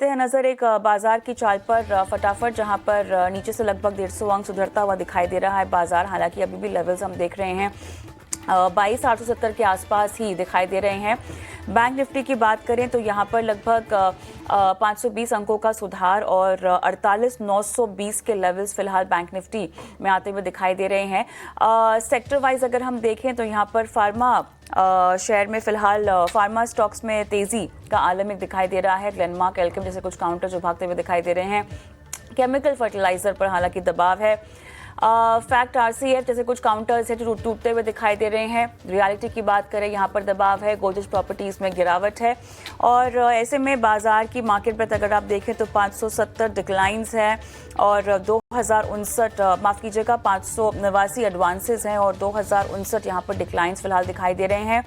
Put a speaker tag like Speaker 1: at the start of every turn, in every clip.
Speaker 1: लेते हैं नजर एक बाजार की चाल पर फटाफट, जहां पर नीचे से लगभग 150 अंक सुधरता हुआ दिखाई दे रहा है बाजार। हालांकि अभी भी लेवल्स हम देख रहे हैं 22,870 के आसपास ही दिखाई दे रहे हैं। बैंक निफ्टी की बात करें तो यहाँ पर लगभग 520 अंकों का सुधार और 48,920 के लेवल्स फिलहाल बैंक निफ्टी में आते हुए दिखाई दे रहे हैं। सेक्टर वाइज अगर हम देखें तो यहाँ पर फार्मा शेयर में फिलहाल फार्मा स्टॉक्स में तेजी का आलम एक दिखाई दे रहा है। ग्लेनमार्क, एल्केम जैसे कुछ काउंटर जो भागते हुए दिखाई दे रहे हैं। केमिकल फर्टिलाइजर पर हालांकि दबाव है। फैक्ट, आरसीएफ जैसे कुछ काउंटर्स है जो टूटते हुए दिखाई दे रहे हैं। रियलिटी की बात करें, यहाँ पर दबाव है। गोदरेज प्रॉपर्टीज में गिरावट है और ऐसे में बाजार की मार्केट पर अगर आप देखें तो 570 डिक्लाइंस है और 2059 माफ कीजिएगा 589 एडवांसेस हैं और 2059 यहाँ पर डिक्लाइंस फिलहाल दिखाई दे रहे हैं।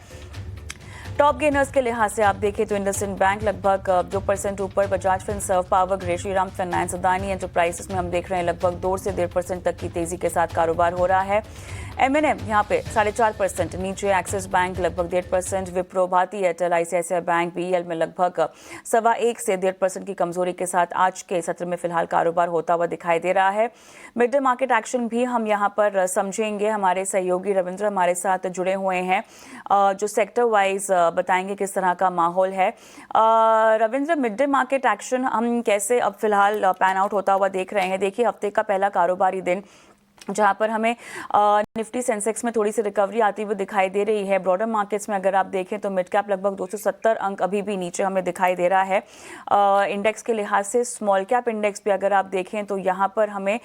Speaker 1: टॉप गेनर्स के लिहाज से आप देखें तो इंडसइंड बैंक लगभग 2% ऊपर, Bajaj Finserv, power grid, Shriram finance, Adani enterprises में हम देख रहे हैं लगभग 2 से 1.5% तक की तेजी के साथ कारोबार हो रहा है। एमएनएम यहाँ पे 4.5% नीचे, एक्सिस बैंक लगभग 1.5%, Wipro, Bharti Airtel, ICICI bank, BEL में लगभग 1.25 से 1.5% की कमजोरी के साथ आज के सत्र में फिलहाल कारोबार होता हुआ दिखाई दे रहा है। मिड डे मार्केट एक्शन भी हम यहाँ पर समझेंगे। हमारे सहयोगी रविंद्र हमारे साथ जुड़े हुए हैं जो सेक्टर वाइज बताएंगे किस तरह का माहौल है। Ravindra, mid day market action हम कैसे अब फिलहाल पैन आउट होता हुआ देख रहे हैं? देखिए, हफ्ते का पहला कारोबारी दिन जहां पर हमें निफ्टी सेंसेक्स में थोड़ी सी रिकवरी आती हुई दिखाई दे रही है। ब्रॉडर मार्केट्स में अगर आप देखें तो मिड कैप लगभग 270 अंक अभी भी नीचे हमें दिखाई दे रहा है। इंडेक्स के लिहाज से स्मॉल कैप इंडेक्स भी अगर आप देखें तो यहाँ पर हमें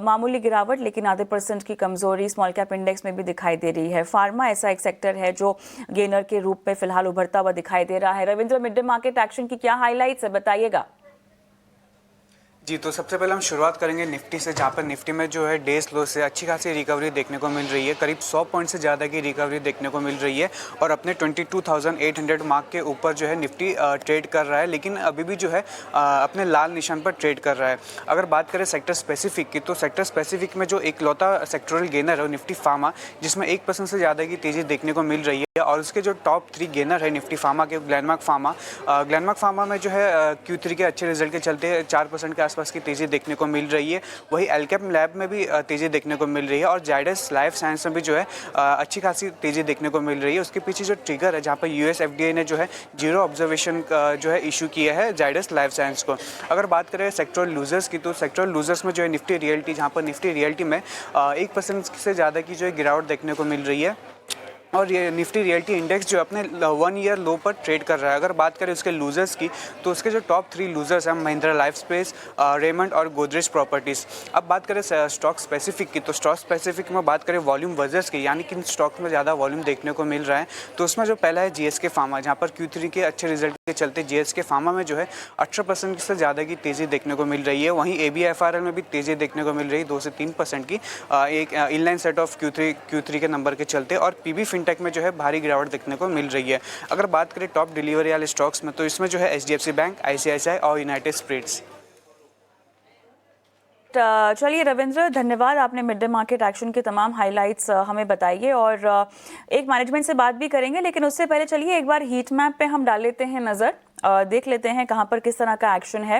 Speaker 1: मामूली गिरावट लेकिन आधे % की कमजोरी स्मॉल कैप इंडेक्स में भी दिखाई दे रही है। फार्मा ऐसा एक सेक्टर है जो गेनर के रूप में फिलहाल उभरता हुआ दिखाई दे रहा है। Ravindra, mid day market action की क्या हाईलाइट्स है, बताइएगा।
Speaker 2: जी, तो सबसे पहले हम शुरुआत करेंगे निफ्टी से, जहाँ पर निफ्टी में जो है डे स्लो से अच्छी खासी रिकवरी देखने को मिल रही है। करीब 100 पॉइंट से ज़्यादा की रिकवरी देखने को मिल रही है और अपने 22,800 मार्क के ऊपर जो है निफ्टी ट्रेड कर रहा है, लेकिन अभी भी जो है अपने लाल निशान पर ट्रेड कर रहा है। अगर बात करें सेक्टर स्पेसिफिक की, तो सेक्टर स्पेसिफिक में जो इकलौता सेक्टोरल गेनर है निफ्टी फार्मा, जिसमें 1% से ज़्यादा की तेज़ी देखने को मिल रही है। और उसके जो टॉप 3 गेनर है निफ्टी फार्मा के, ग्लेनमार्क फार्मा में जो है Q3 के अच्छे रिजल्ट के चलते 4% के आसपास की तेज़ी देखने को मिल रही है। वही एल्केम लैब में भी तेज़ी देखने को मिल रही है और जायडस लाइफ साइंस में भी जो है अच्छी खासी तेज़ी देखने को मिल रही है। उसके पीछे जो ट्रिगर है, जहाँ पर यूएस एफडीए ने जो है 0 ऑब्जर्वेशन जो है इशू किया है जायडस लाइफ साइंस को। अगर बात करें सेक्टोरल लूजर्स की, तो सेक्टोरल लूजर्स में जो है निफ्टी रियल्टी, जहाँ पर निफ्टी रियल्टी में 1% से ज़्यादा की जो है गिरावट देखने को मिल रही है और ये निफ्टी रियल्टी इंडेक्स जो अपने 1 ईयर लो पर ट्रेड कर रहा है। अगर बात करें उसके लूजर्स की, तो उसके जो टॉप 3 लूजर्स हैं महिंद्रा लाइफ स्पेस, रेमंड और गोदरेज प्रॉपर्टीज़। अब बात करें स्टॉक स्पेसिफिक की, तो स्टॉक स्पेसिफिक में बात करें वॉल्यूम वर्जर्स की, यानी किन स्टॉक्स में ज़्यादा वॉल्यूम देखने को मिल रहा है, तो उसमें जो पहला है जीएसके फार्मा, जहाँ पर Q3 के अच्छे रिजल्ट के चलते जीएसके फार्मा में जो है 18% से ज़्यादा की तेज़ी देखने को मिल रही है। वहीं ABFRL में भी तेज़ी देखने को मिल रही है 2 से 3% की, एक इनलाइन सेट ऑफ Q3 के नंबर के चलते। और पीबी फिनटेक में जो है भारी गिरावट देखने को मिल रही है। अगर बात करें टॉप डिलीवरी वाले स्टॉक्स में, तो इसमें जो है HDFC बैंक, ICICI और यूनाइटेड स्पिरिट्स।
Speaker 1: चलिए रविंद्र, धन्यवाद, आपने मिड डे मार्केट एक्शन के तमाम हाइलाइट्स हमें बताइए और एक मैनेजमेंट से बात भी करेंगे, लेकिन उससे पहले चलिए एक बार हीट मैप पे हम डाल लेते हैं नज़र, देख लेते हैं कहां पर किस तरह का एक्शन है।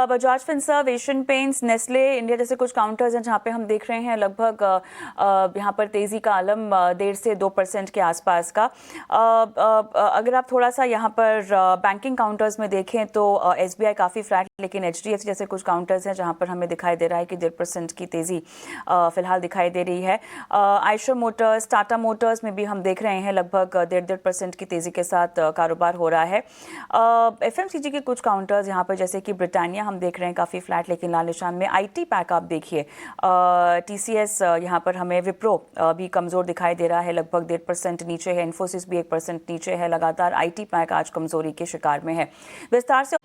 Speaker 1: Bajaj Finserv, Asian paints, Nestle India जैसे कुछ काउंटर्स हैं जहां पे हम देख रहे हैं लगभग यहां पर तेजी का आलम 1.5 से 2% के आसपास का। अगर आप थोड़ा सा यहां पर बैंकिंग काउंटर्स में देखें तो SBI काफ़ी फ्लैट, लेकिन HDFC जैसे कुछ काउंटर्स हैं जहां पर हमें दिखाई दे रहा है कि 1.5% की तेज़ी फिलहाल दिखाई दे रही है। आयशर मोटर्स, टाटा मोटर्स में भी हम देख रहे हैं लगभग 1.5% की तेज़ी के साथ कारोबार हो रहा है। FMCG के कुछ काउंटर्स यहाँ पर जैसे कि ब्रिटानिया हम देख रहे हैं काफ़ी फ्लैट लेकिन लाल निशान में। IT पैक आप देखिए, TCS यहाँ पर हमें, विप्रो भी कमज़ोर दिखाई दे रहा है, लगभग 1.5% नीचे है। इन्फोसिस भी 1% नीचे है। लगातार IT पैक आज कमज़ोरी के शिकार में है। विस्तार से